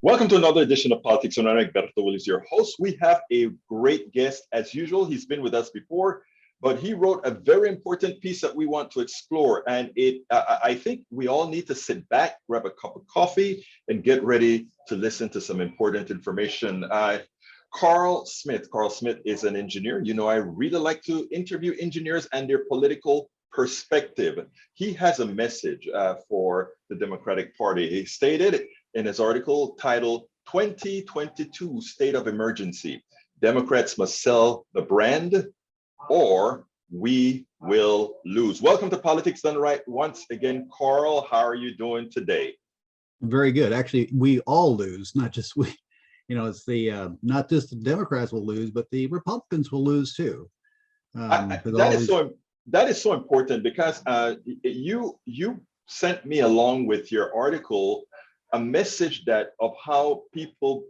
Welcome to another edition of Politics on Egberto Will is your host. We have a great guest as usual. He's been with us before, but he wrote a very important piece that we want to explore. And I think we all need to sit back, grab a cup of coffee, and get ready to listen to some important information. Karl Smith. Karl Smith is an engineer. You know, I really like to interview engineers and their political perspective. He has a message for the Democratic Party. He stated in his article titled 2022 State of Emergency, Democrats must sell the brand or we will lose. Welcome to Politics Done Right once again, Karl. How are you doing today? Very good. Actually, we all lose, not just we. You know, it's the not just the Democrats will lose, but the Republicans will lose too. That is so important because you sent me along with your article a message that of how people,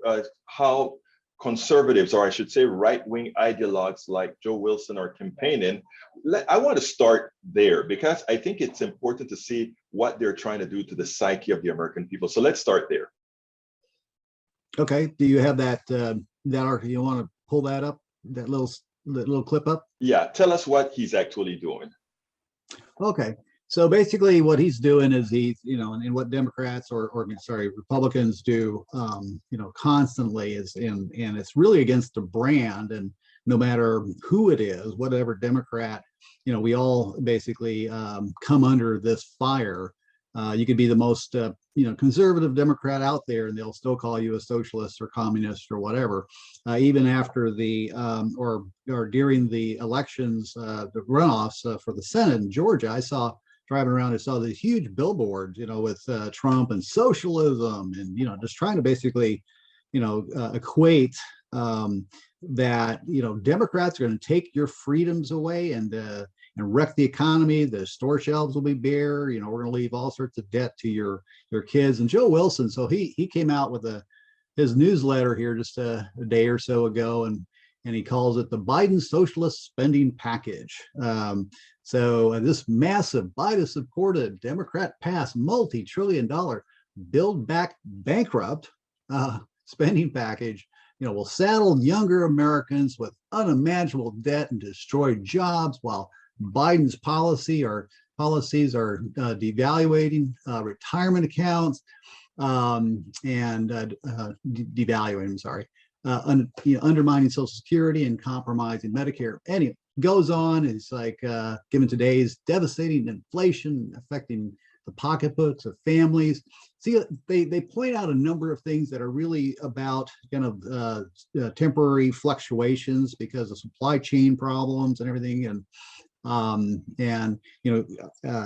how conservatives, or I should say right-wing ideologues like Joe Wilson are campaigning. I want to start there because I think it's important to see what they're trying to do to the psyche of the American people. So let's start there. Okay. Do you have that article? You want to pull that up, that little clip up? Yeah. Tell us what he's actually doing. Okay. So basically what he's doing is and what Democrats or Republicans do, constantly is and it's really against the brand, and no matter who it is, whatever Democrat, we all basically come under this fire. You could be the most, conservative Democrat out there, and they'll still call you a socialist or communist or whatever. Even after the or during the elections, the runoffs for the Senate in Georgia, I saw driving around, I saw these huge billboards, with Trump and socialism, and just trying to basically, equate that Democrats are going to take your freedoms away and wreck the economy. The store shelves will be bare. We're going to leave all sorts of debt to your kids. And Joe Wilson, so he came out with his newsletter here just a day or so ago, and he calls it the Biden Socialist Spending Package. So this massive Biden-supported Democrat-passed multi-trillion-dollar Build Back Bankrupt spending package, will saddle younger Americans with unimaginable debt and destroy jobs, while Biden's policies are devaluating retirement accounts devaluing, undermining Social Security and compromising Medicare. Anyway, goes on. It's like given today's devastating inflation affecting the pocketbooks of families. See, they point out a number of things that are really about kind of temporary fluctuations because of supply chain problems and everything.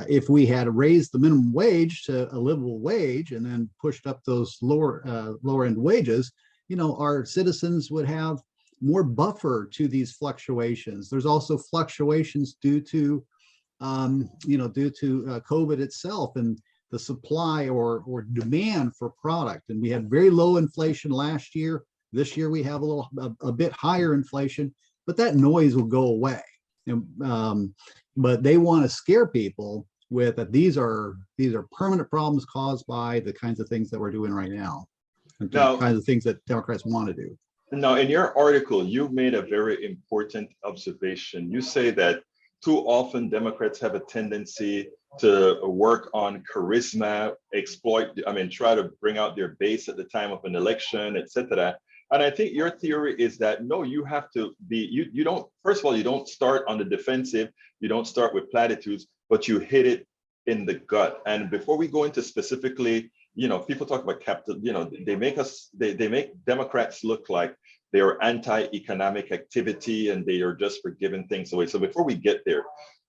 If we had raised the minimum wage to a livable wage and then pushed up those lower end wages, our citizens would have more buffer to these fluctuations. There's also fluctuations due to COVID itself and the supply or demand for product. And we had very low inflation last year. This year we have a bit higher inflation, but that noise will go away. But they want to scare people with that these are permanent problems caused by the kinds of things that we're doing right now, and the kinds of things that Democrats want to do. Now, in your article, you made a very important observation. You say that too often Democrats have a tendency to work on charisma, try to bring out their base at the time of an election, etc. And I think your theory is that, no, you have to be, you don't, first of all, you don't start on the defensive, you don't start with platitudes, but you hit it in the gut. And before we go into specifically, people talk about capital, they make Democrats look like they are anti-economic activity and they are just for giving things away. So before we get there,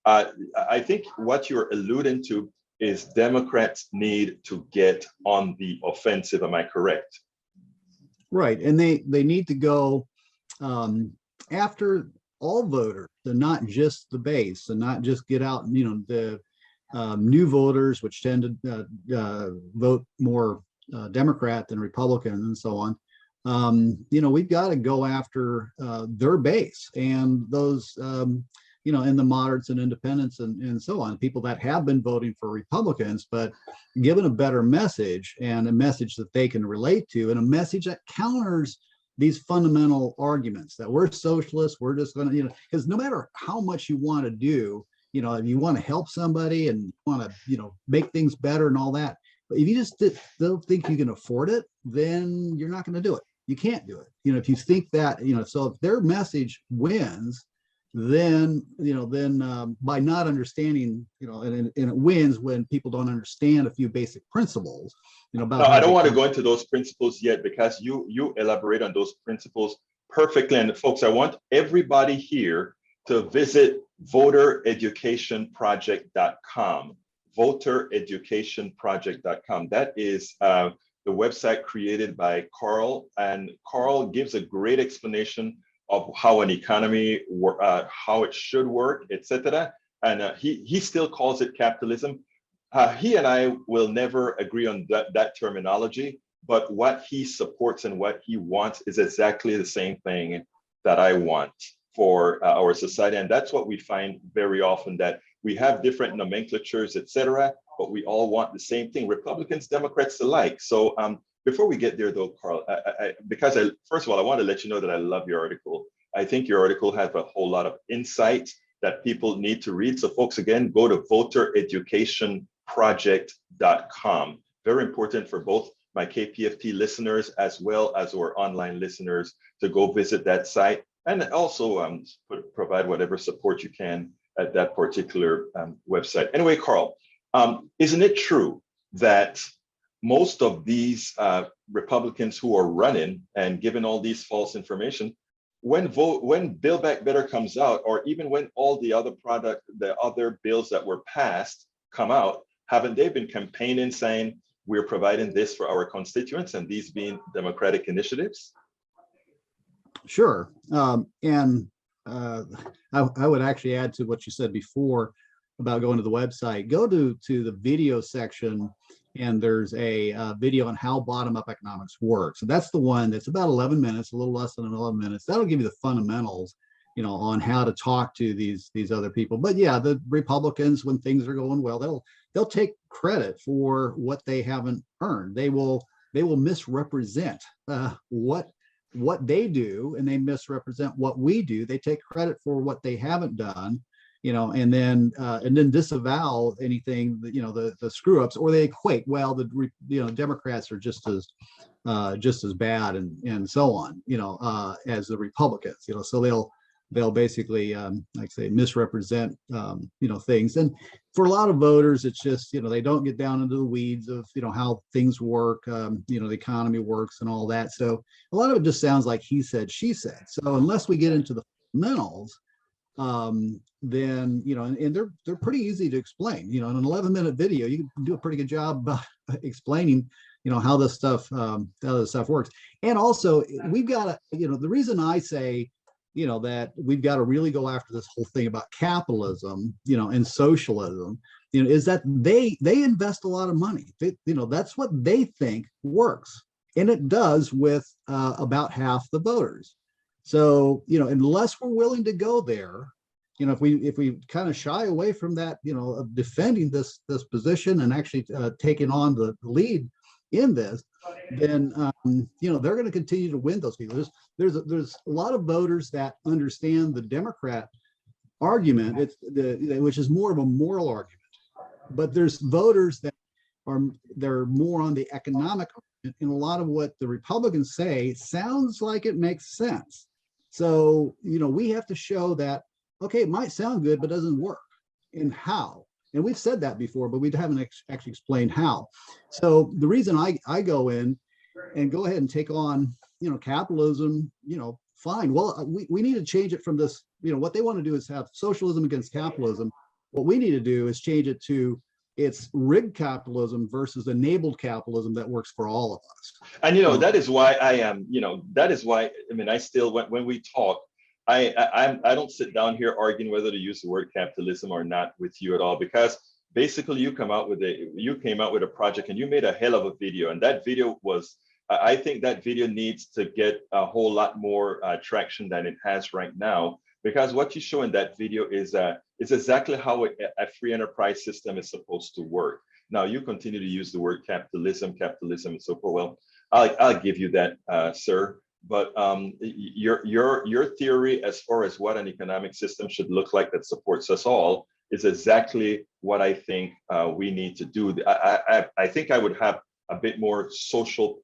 I think what you're alluding to is Democrats need to get on the offensive. Am I correct? Right, and they need to go after all voters, and not just the base, and not just get out, the new voters, which tend to vote more Democrat than Republican, and so on. We've got to go after their base, and those and the moderates and independents and so on, people that have been voting for Republicans, but given a better message and a message that they can relate to, and a message that counters these fundamental arguments that we're socialists, we're just going to, because no matter how much you want to do, if you want to help somebody and want to, make things better and all that, but if you just don't think you can afford it, then you're not going to do it. You can't do it. If you think that, so if their message wins, then, by not understanding, and it wins when people don't understand a few basic principles, about. No, I don't want to go into those principles yet, because you elaborate on those principles perfectly. And folks, I want everybody here to visit votereducationproject.com, votereducationproject.com. That is the website created by Karl, and Karl gives a great explanation of how an economy, how it should work, etc. And he still calls it capitalism. He and I will never agree on that terminology, but what he supports and what he wants is exactly the same thing that I want for our society. And that's what we find very often, that we have different nomenclatures, etc., but we all want the same thing, Republicans, Democrats alike. So before we get there though, Karl, first of all, I want to let you know that I love your article. I think your article has a whole lot of insight that people need to read. So folks, again, go to votereducationproject.com. Very important for both my KPFT listeners as well as our online listeners to go visit that site, and also provide whatever support you can at that particular website. Anyway, Karl, isn't it true that most of these Republicans who are running and giving all these false information, when Build Back Better comes out, or even when all the other bills that were passed come out, haven't they been campaigning saying we're providing this for our constituents, and these being Democratic initiatives? Sure. And I would actually add to what you said before about going to the website. Go to the video section, and there's a video on how bottom-up economics works. So that's the one that's about 11 minutes, a little less than 11 minutes. That'll give you the fundamentals, on how to talk to these other people. But yeah, the Republicans, when things are going well, they'll take credit for what they haven't earned. They will misrepresent what they do, and they misrepresent what we do. They take credit for what they haven't done, and then disavow anything, the screw ups, or they equate, well, the Democrats are just as bad and so on, as the Republicans, so they'll basically, like say, misrepresent, things. And for a lot of voters, it's just, they don't get down into the weeds of, how things work, the economy works and all that. So a lot of it just sounds like he said, she said. So unless we get into the fundamentals, then, and they're pretty easy to explain, in an 11-minute video, you can do a pretty good job about explaining, how this stuff works. And also we've got to, the reason I say, that we've got to really go after this whole thing about capitalism, and socialism, is that they invest a lot of money. That's what they think works. And it does with about half the voters. So, unless we're willing to go there, if we kind of shy away from that, of defending this position and actually taking on the lead in this, then they're going to continue to win those people. There's a lot of voters that understand the Democrat argument, which is more of a moral argument, but there's voters that they're more on the economic argument, and a lot of what the Republicans say sounds like it makes sense. So we have to show that, okay, it might sound good, but doesn't work, and how. And we've said that before, but we haven't actually explained how. So the reason I go in and go ahead and take on, capitalism, fine. Well, we need to change it from this, what they want to do is have socialism against capitalism. What we need to do is change it to it's rigged capitalism versus enabled capitalism that works for all of us. And, that is why I am, I still, when we talk, I don't sit down here arguing whether to use the word capitalism or not with you at all, because basically you came out with a project and you made a hell of a video, and that video was, I think that video needs to get a whole lot more traction than it has right now, because what you show in that video is it's exactly how a free enterprise system is supposed to work. Now you continue to use the word capitalism, and so forth. Well, I'll give you that, sir. But your theory as far as what an economic system should look like that supports us all is exactly what I think we need to do. I think I would have a bit more social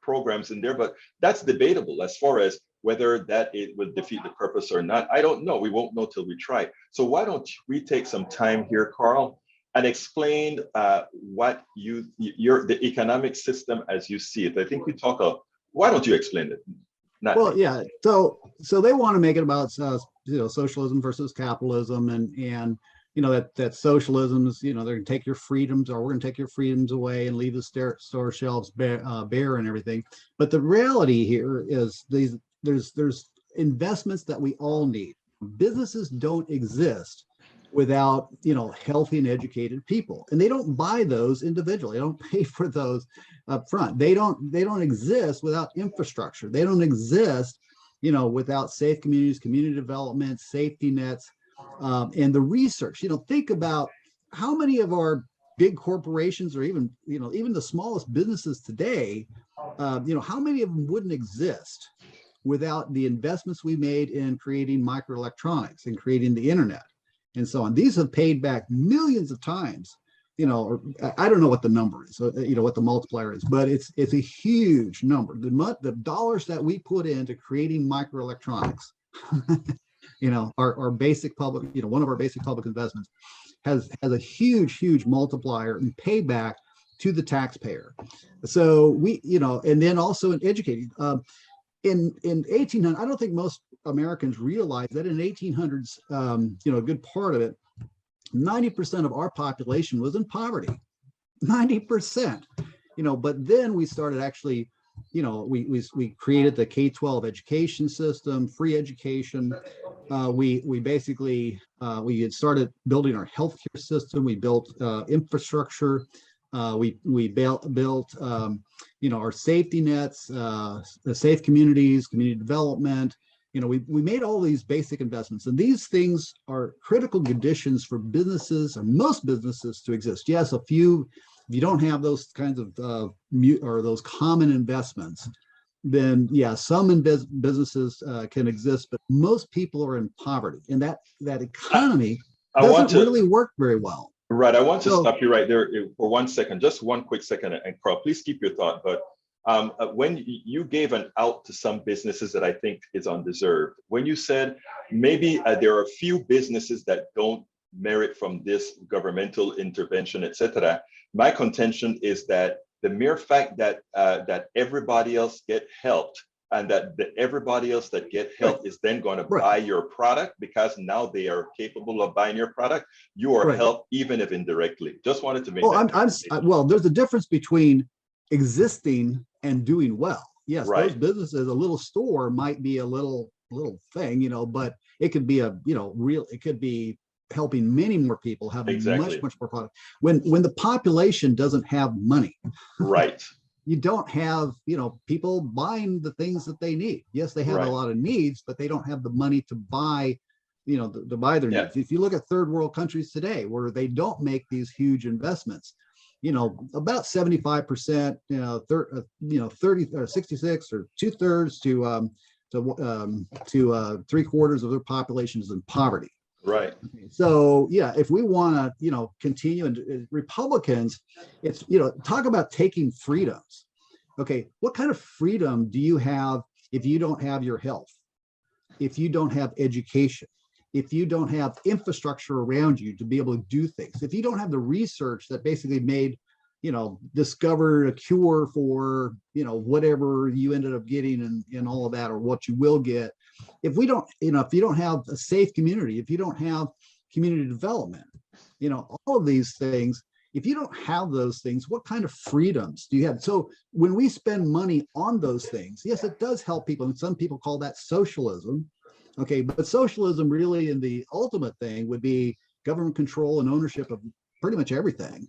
programs in there, but that's debatable as far as whether that it would defeat the purpose or not. I don't know. We won't know till we try. So why don't we take some time here, Karl, and explain what the economic system as you see it. I think we talk of. Why don't you explain it? Well, yeah. So they want to make it about socialism versus capitalism, and that socialism is, they're going to take your freedoms, or we're going to take your freedoms away and leave the store shelves bare and everything. But the reality here is there's investments that we all need. Businesses don't exist without healthy and educated people, and they don't buy those individually. They don't pay for those up front. They don't exist without infrastructure. They don't exist without safe communities, community development, safety nets, and the research. Think about how many of our big corporations, or even the smallest businesses today, how many of them wouldn't exist without the investments we made in creating microelectronics and creating the internet and so on. These have paid back millions of times. Or I don't know what the number is, what the multiplier is, but it's a huge number. The dollars that we put into creating microelectronics, our basic public, one of our basic public investments has a huge multiplier and payback to the taxpayer. So we, and then also in educating. In 1800, I don't think most Americans realize that in 1800s, a good part of it, 90% of our population was in poverty. 90%. But then we started actually, we created the K-12 education system, free education. We basically we had started building our healthcare system. We built infrastructure. We built our safety nets, the safe communities, community development. We made all these basic investments, and these things are critical conditions for businesses, or most businesses, to exist. Yes, if you don't have those kinds of or those common investments, then yeah, some businesses can exist, but most people are in poverty, and that economy doesn't really work very well. Right. I want to stop you right there for 1 second, just one quick second. And Karl, please keep your thought. But when you gave an out to some businesses that I think is undeserved, when you said maybe there are a few businesses that don't merit from this governmental intervention, etc., my contention is that the mere fact that that everybody else get helped, and that everybody else that get help is then going to buy your product because now they are capable of buying your product. You are helped, even if indirectly. Just wanted to make that. Well, there's a difference between existing and doing well. Yes, those businesses, a little store might be a little thing, but it could be it could be helping many more people have much more product. When the population doesn't have money, right. You don't have, people buying the things that they need. Yes, they have a lot of needs, but they don't have the money to buy, to buy their needs. If you look at third world countries today, where they don't make these huge investments, about 75%, 30 or 66 or 2/3 to 3/4 of their population is in poverty. Right. So yeah, if we want to, continue, and Republicans, it's, talk about taking freedoms. Okay, what kind of freedom do you have if you don't have your health, if you don't have education, if you don't have infrastructure around you to be able to do things, if you don't have the research that basically made, discovered a cure for, whatever you ended up getting and all of that, or what you will get. If we don't, if you don't have a safe community, if you don't have community development, all of these things, if you don't have those things, what kind of freedoms do you have? So when we spend money on those things, yes, it does help people. And some people call that socialism. Okay, but socialism really, in the ultimate thing, would be government control and ownership of pretty much everything.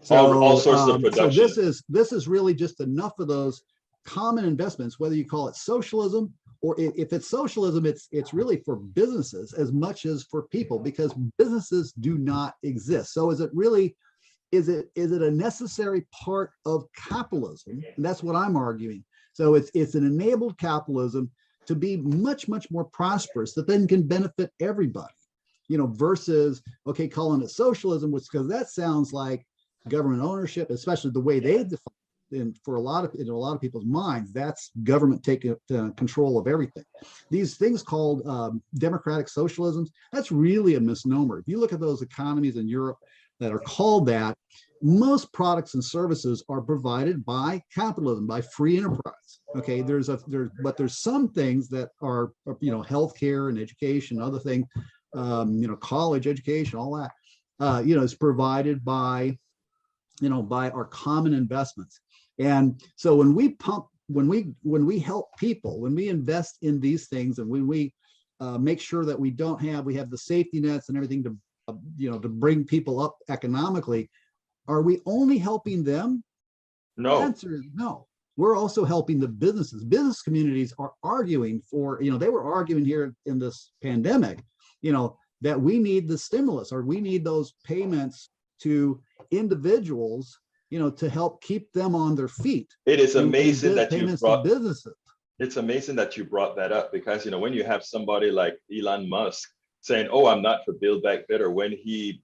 So all sorts of production. So this is really just enough of those common investments, whether you call it socialism if it's socialism, it's really for businesses as much as for people, because businesses do not exist. So is it really, is it a necessary part of capitalism? And that's what I'm arguing. So it's an enabled capitalism to be much more prosperous that then can benefit everybody, versus, okay, calling it socialism, which, because that sounds like government ownership, especially the way they define. And in a lot of people's minds, that's government taking control of everything. These things called democratic socialisms, that's really a misnomer. If you look at those economies in Europe that are called that, most products and services are provided by capitalism, by free enterprise. Okay, but there's some things that are, healthcare and education, other things, college education, all that, is provided by our common investments. And so when we help people, when we invest in these things, and when we make sure that we have the safety nets and everything to bring people up economically, are we only helping them? No. The answer is no. We're also helping the businesses. Business communities are arguing for, they were arguing here in this pandemic, that we need the stimulus, or we need those payments to individuals, to help keep them on their feet. It is amazing that you brought businesses. It's amazing that you brought that up, because when you have somebody like Elon Musk saying, "Oh, I'm not for Build Back Better," when he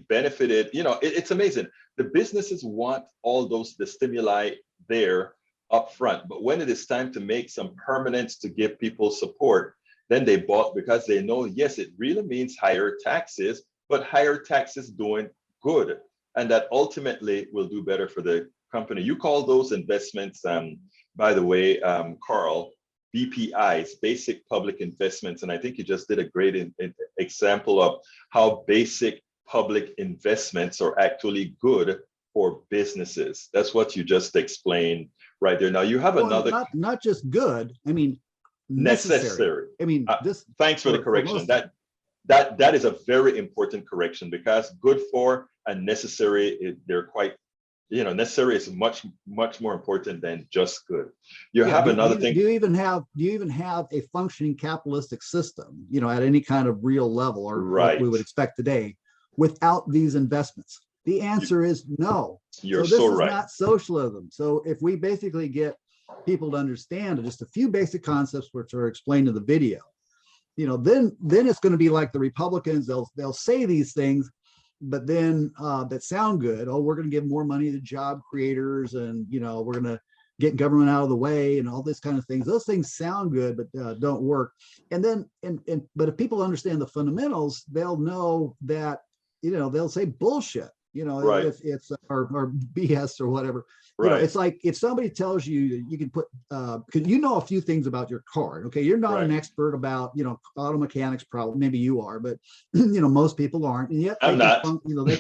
benefited, it's amazing. The businesses want all the stimuli there up front, but when it is time to make some permanence to give people support, then they bought, because they know, yes, it really means higher taxes, but higher taxes doing good, and that ultimately will do better for the company. You call those investments, by the way, Karl, BPIs, basic public investments. And I think you just did a great example of how basic public investments are actually good for businesses. That's what you just explained right there. Now you have another. Not just good, I mean, necessary. I mean, thanks for the correction. That is a very important correction, because good for and necessary, they're quite, necessary is much more important than just good. You have another thing. Do you even have a functioning capitalistic system, at any kind of real level, or what we would expect today, without these investments? The answer is no. You're so so this right. is not socialism. So if we basically get people to understand just a few basic concepts which are explained in the video, then it's going to be like the Republicans. They'll say these things, but then that sound good. Oh, we're going to give more money to job creators, and we're going to get government out of the way, and all this kind of things. Those things sound good, but don't work. And then, but if people understand the fundamentals, they'll know that they'll say bullshit. Right. If it's or BS or whatever. Right. It's like if somebody tells you you can put, because a few things about your car. Okay, you're not an expert about auto mechanics, probably. Maybe you are, but most people aren't, and yet I'm not. They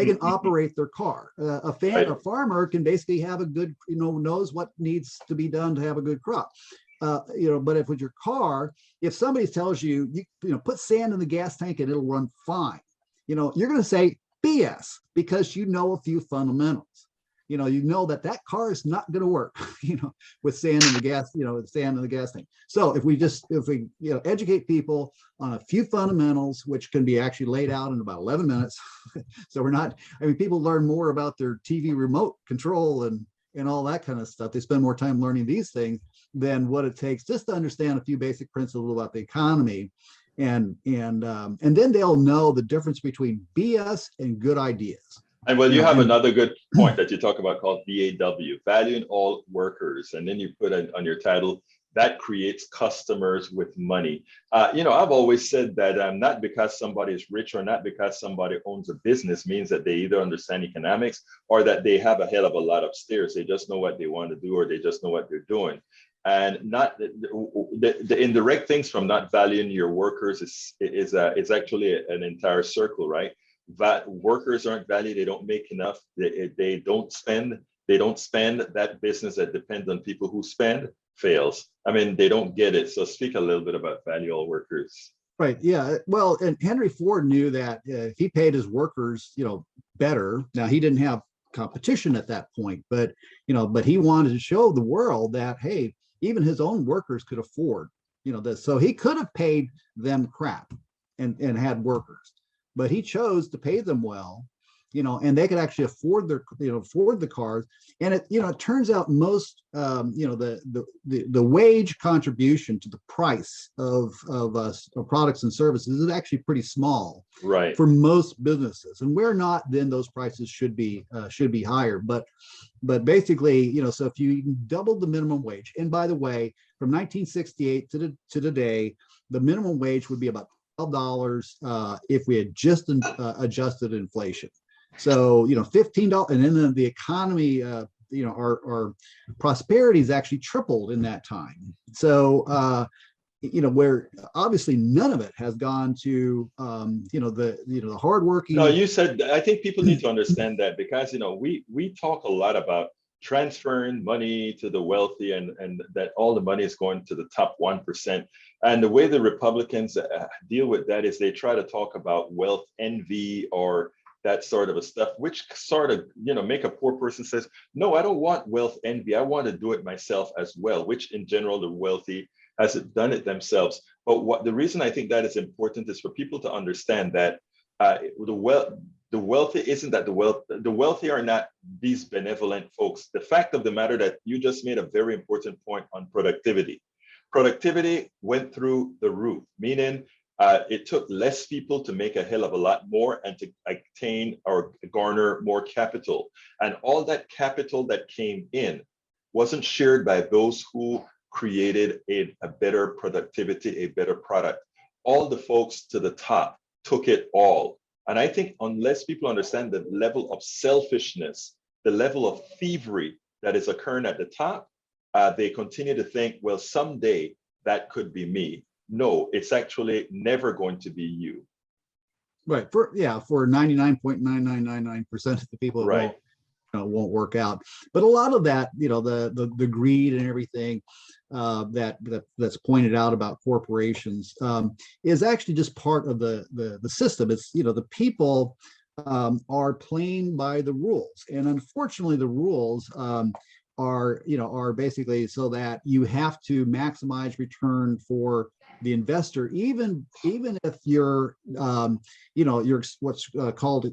can operate their car. A farmer can basically have a good, knows what needs to be done to have a good crop. But if with your car, if somebody tells you put sand in the gas tank and it'll run fine, you're going to say BS, because a few fundamentals. That car is not going to work, with sand in the gas, sand in the gas tank. So if we educate people on a few fundamentals, which can be actually laid out in about 11 minutes. So people learn more about their TV remote control and all that kind of stuff. They spend more time learning these things than what it takes just to understand a few basic principles about the economy. And then they'll know the difference between BS and good ideas. And you have another good point that you talk about called VAW, valuing all workers. And then you put it on your title, that creates customers with money. I've always said that not because somebody is rich or not because somebody owns a business means that they either understand economics or that they have a hell of a lot upstairs. They just know what they want to do, or they just know what they're doing. And not the indirect things from not valuing your workers is actually an entire circle, right? That workers aren't valued, they don't make enough, they don't spend. That business that depends on people who spend fails. I mean, they don't get it. So speak a little bit about value all workers. Right. Yeah. Well, and Henry Ford knew that if he paid his workers, better. Now he didn't have competition at that point, but he wanted to show the world that, hey, even his own workers could afford, this. So he could have paid them crap and had workers, but he chose to pay them well, and they could actually afford afford the cars. And it turns out most, the wage contribution to the price of products and services is actually pretty small, Right. for most businesses. And where not, then those prices should be higher. But basically, so if you doubled the minimum wage, and by the way, from 1968 to today, the minimum wage would be about $12 if we had just adjusted inflation. So, $15, and then the economy, our prosperity has actually tripled in that time. So, where obviously none of it has gone to, the hardworking. No, you said, I think people need to understand that, because, we talk a lot about transferring money to the wealthy, and that all the money is going to the top 1%. And the way the Republicans deal with that is they try to talk about wealth envy or that sort of a stuff, which sort of, make a poor person says, no, I don't want wealth envy. I want to do it myself as well, which in general, the wealthy has done it themselves. But the reason I think that is important is for people to understand that the wealthy isn't that the wealthy are not these benevolent folks. The fact of the matter that you just made a very important point on productivity. Productivity went through the roof, meaning it took less people to make a hell of a lot more and to attain or garner more capital. And all that capital that came in wasn't shared by those who created a better productivity, a better product. All the folks to the top took it all. And I think unless people understand the level of selfishness, the level of thievery that is occurring at the top, they continue to think, well, someday that could be me. No, it's actually never going to be you. Right. For 99.9999% of the people, right, won't work out. But a lot of that, the greed and everything that's pointed out about corporations is actually just part of the system. It's, the people are playing by the rules, and unfortunately, the rules are basically so that you have to maximize return for the investor, even if you're you're what's called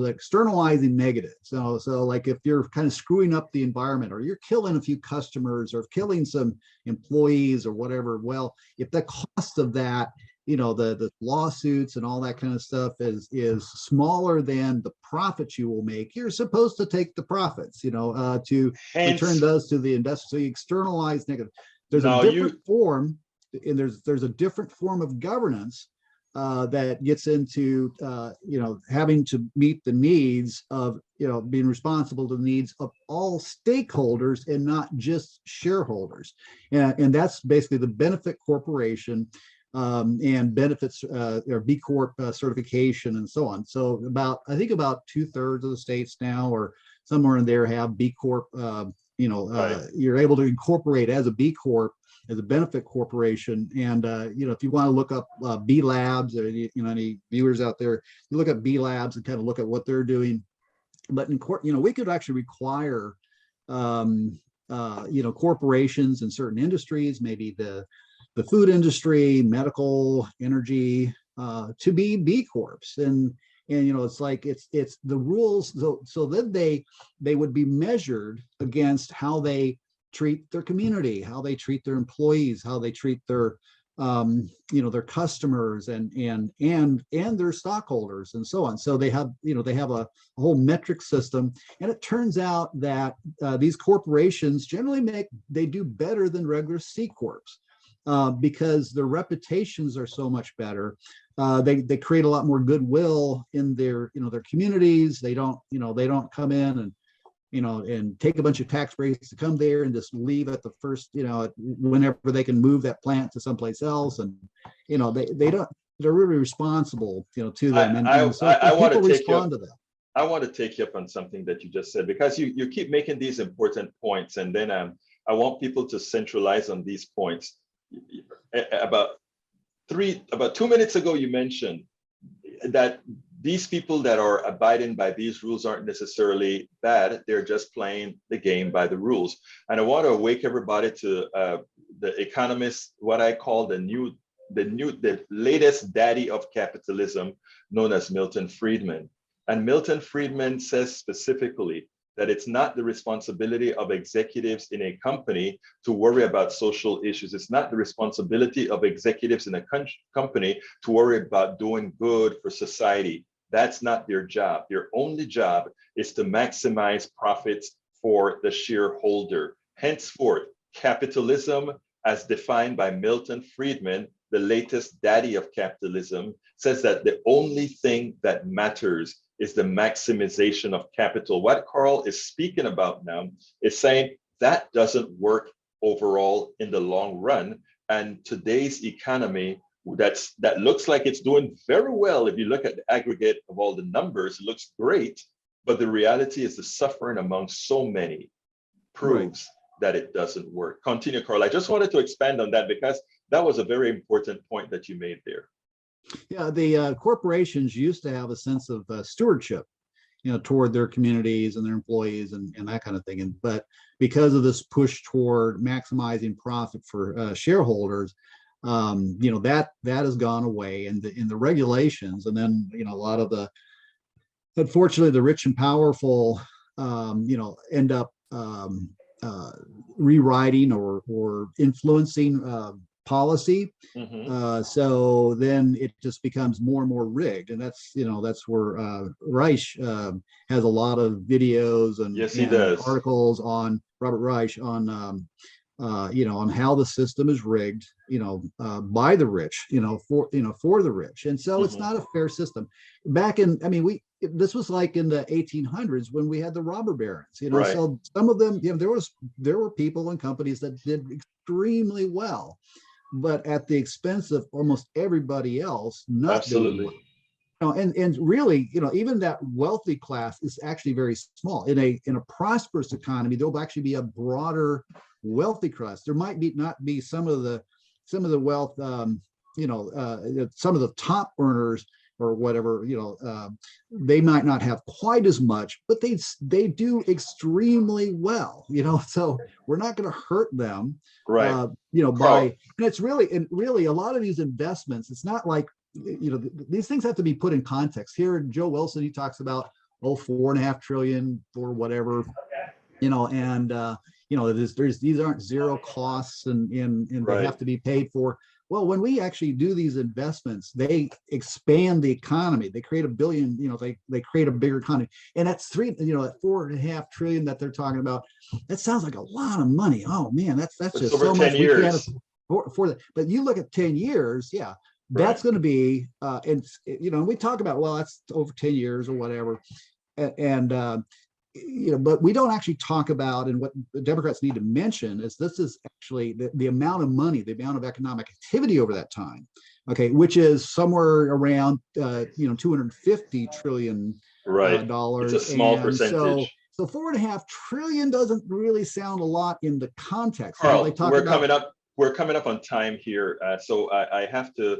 externalizing negative. So like if you're kind of screwing up the environment, or you're killing a few customers, or killing some employees or whatever, well, if the cost of that, the lawsuits and all that kind of stuff is smaller than the profits you will make, you're supposed to take the profits, to return those to the investor. So you externalize negative. There's a different form, and there's a different form of governance that gets into having to meet the needs of being responsible to the needs of all stakeholders and not just shareholders, and that's basically the benefit corporation and benefits or B Corp certification and so on. So I think about 2/3 of the states now, or somewhere in there, have B Corp. Right. You're able to incorporate as a B Corp, as a benefit corporation. And if you want to look up B Labs, or any viewers out there, you look at B Labs and kind of look at what they're doing. But in court, we could actually require corporations in certain industries, maybe the food industry, medical, energy, to be B Corps. And it's like it's the rules. So then they would be measured against how they treat their community, how they treat their employees, how they treat their their customers and their stockholders and so on. So they have a whole metric system. And it turns out that these corporations generally they do better than regular C Corps. Because their reputations are so much better. They create a lot more goodwill in their communities. They don't come in and and take a bunch of tax breaks to come there and just leave at the first, whenever they can move that plant to someplace else. And they're really responsible to them. I want to respond to that. I want to take you up on something that you just said, because you keep making these important points, and then I want people to centralize on these points. About 2 minutes ago, you mentioned that these people that are abiding by these rules aren't necessarily bad. They're just playing the game by the rules. And I want to awake everybody to the economist, what I call the latest daddy of capitalism, known as Milton Friedman. And Milton Friedman says specifically that it's not the responsibility of executives in a company to worry about social issues. It's not the responsibility of executives in a company to worry about doing good for society. That's not their job. Their only job is to maximize profits for the shareholder. Henceforth, capitalism, as defined by Milton Friedman, the latest daddy of capitalism, says that the only thing that matters is the maximization of capital. What Karl is speaking about now is saying that doesn't work overall in the long run. And today's economy, that looks like it's doing very well. If you look at the aggregate of all the numbers, it looks great. But the reality is the suffering among so many proves that it doesn't work. Continue, Karl. I just wanted to expand on that because that was a very important point that you made there. Yeah, the corporations used to have a sense of stewardship, toward their communities and their employees and that kind of thing. But because of this push toward maximizing profit for shareholders, that has gone away, and in the regulations, and then a lot of the, unfortunately, the rich and powerful, end up rewriting or influencing policy. So then it just becomes more and more rigged, and that's where Reich has a lot of videos and, yes, he and does. articles on Robert Reich on on how the system is rigged, by the rich, for the rich, and so it's not a fair system. Back in, this was like in the 1800s when we had the robber barons, Right. So some of them, there were people and companies that did extremely well, but at the expense of almost everybody else not Absolutely. doing well. And really, even that wealthy class is actually very small. In a prosperous economy, there'll actually be a broader wealthy class. There might not be some of the wealth, some of the top earners or whatever, they might not have quite as much, but they do extremely well, so we're not going to hurt them, right. and it's really a lot of these investments, it's not like, these things have to be put in context. Here, Joe Wilson, he talks about, 4.5 trillion or whatever, and these aren't zero costs, and they have to be paid for. Well, when we actually do these investments, they expand the economy. They create a billion, they create a bigger economy. And that's that 4.5 trillion that they're talking about. That sounds like a lot of money. Oh man, that's just over so 10 much years. we can't afford that. But you look at 10 years, yeah, that's going to be, and we talk about, well, that's over 10 years or whatever. But we don't actually talk about, and what the Democrats need to mention is this is actually the amount of money, the amount of economic activity over that time, okay, which is somewhere around 250 trillion dollars. It's a small percentage. So 4.5 trillion doesn't really sound a lot in the context. Karl, we're coming up on time here, so I have to.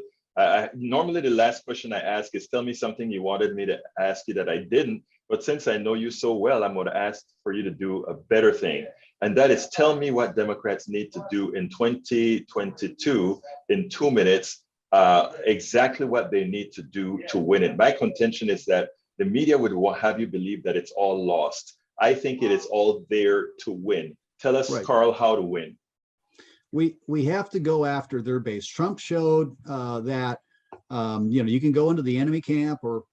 Normally, the last question I ask is, tell me something you wanted me to ask you that I didn't. But since I know you so well, I'm going to ask for you to do a better thing. And that is, tell me what Democrats need to do in 2022 in 2 minutes, exactly what they need to do to win it. My contention is that the media would have you believe that it's all lost. I think it is all there to win. Tell us, Karl, how to win. We have to go after their base. Trump showed that you can go into the enemy camp or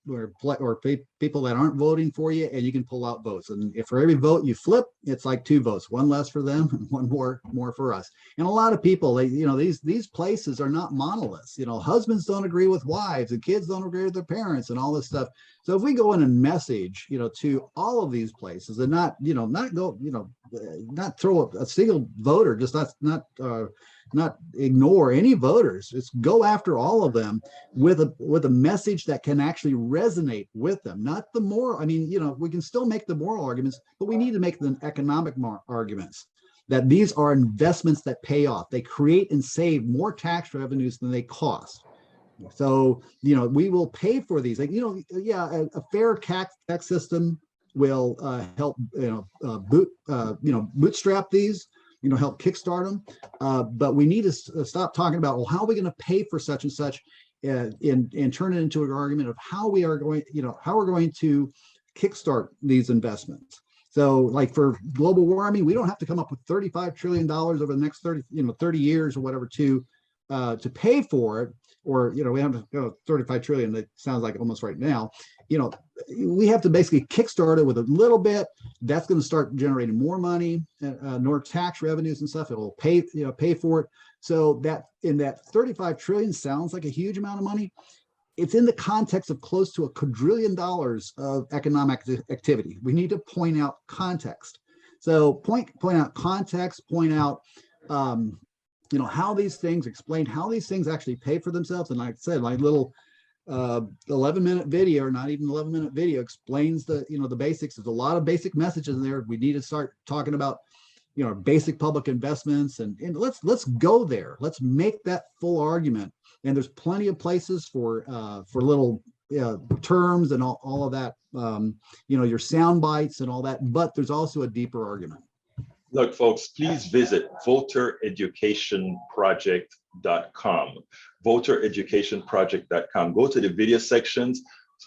people that aren't voting for you, and you can pull out votes. And if for every vote you flip, it's like 2 votes, one less for them and one more for us. And a lot of people, these places are not monoliths. Husbands don't agree with wives, and kids don't agree with their parents, and all this stuff. So if we go in and message, to all of these places, and not throw a single voter, just not ignore any voters, just go after all of them with a message that can actually resonate with them. Not the moral, we can still make the moral arguments, but we need to make the economic arguments, that these are investments that pay off. They create and save more tax revenues than they cost. So, we will pay for these. Like, yeah, a fair tax system will help, bootstrap these, help kickstart them. But we need to stop talking about, well, how are we going to pay for such and such, and turn it into an argument of how we are going, how we're going to kickstart these investments. So, like for global warming, we don't have to come up with $35 trillion over the next 30 years or whatever to pay for it. Or, we have to go 35 trillion. That sounds like almost right now. We have to basically kickstart it with a little bit. That's going to start generating more money, more tax revenues and stuff. It will pay for it. So that in that 35 trillion sounds like a huge amount of money. It's in the context of close to $1 quadrillion of economic activity. We need to point out context. So point out context, point out, how these things, explain how these things actually pay for themselves. And like I said, my little 11-minute video, or not even 11-minute video, explains the basics. There's a lot of basic messages in there. We need to start talking about basic public investments, and let's go there. Let's make that full argument. And there's plenty of places for little terms and all of that, your sound bites and all that. But there's also a deeper argument. Look, folks, please visit votereducationproject.com. Votereducationproject.com. Go to the video sections,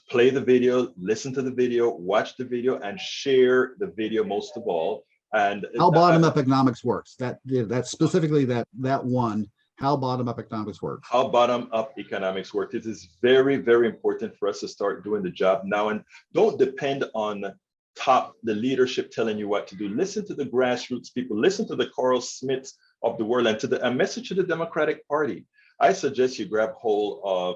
play the video, listen to the video, watch the video, and share the video most of all. And how bottom-up economics works. That's specifically that one. How bottom-up economics work. How bottom-up economics work. It is very, very important for us to start doing the job now, and don't depend on the leadership telling you what to do. Listen to the grassroots people. Listen to the Karl Smiths of the world, and to a message to the Democratic Party. I suggest you grab hold of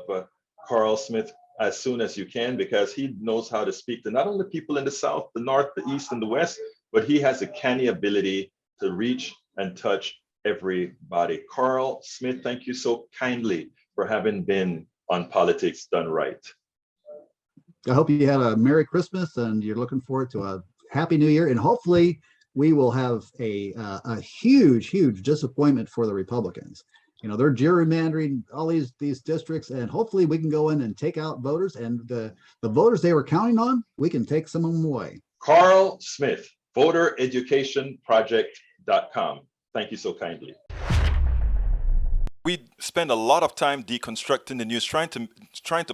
Karl Smith as soon as you can, because he knows how to speak to not only people in the South, the North, the East, and the West, but he has a canny ability to reach and touch everybody. Karl Smith, thank you so kindly for having been on Politics Done Right. I hope you had a Merry Christmas and you're looking forward to a Happy New Year. And hopefully we will have a huge disappointment for the Republicans. They're gerrymandering all these districts, and hopefully we can go in and take out voters, and the voters they were counting on, we can take some of them away. Karl Smith, votereducationproject.com. Thank you so kindly. We spend a lot of time deconstructing the news, trying to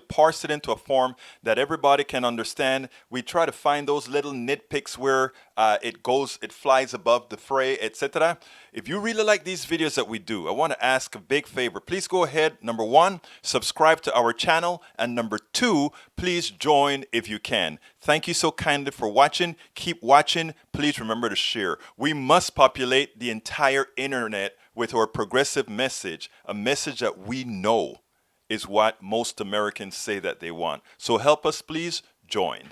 parse it into a form that everybody can understand. We try to find those little nitpicks where it flies above the fray, etc. If you really like these videos that we do, I want to ask a big favor. Please go ahead. Number one, subscribe to our channel. And number two, please join if you can. Thank you so kindly for watching. Keep watching. Please remember to share. We must populate the entire internet with our progressive message, a message that we know is what most Americans say that they want. So help us, please join.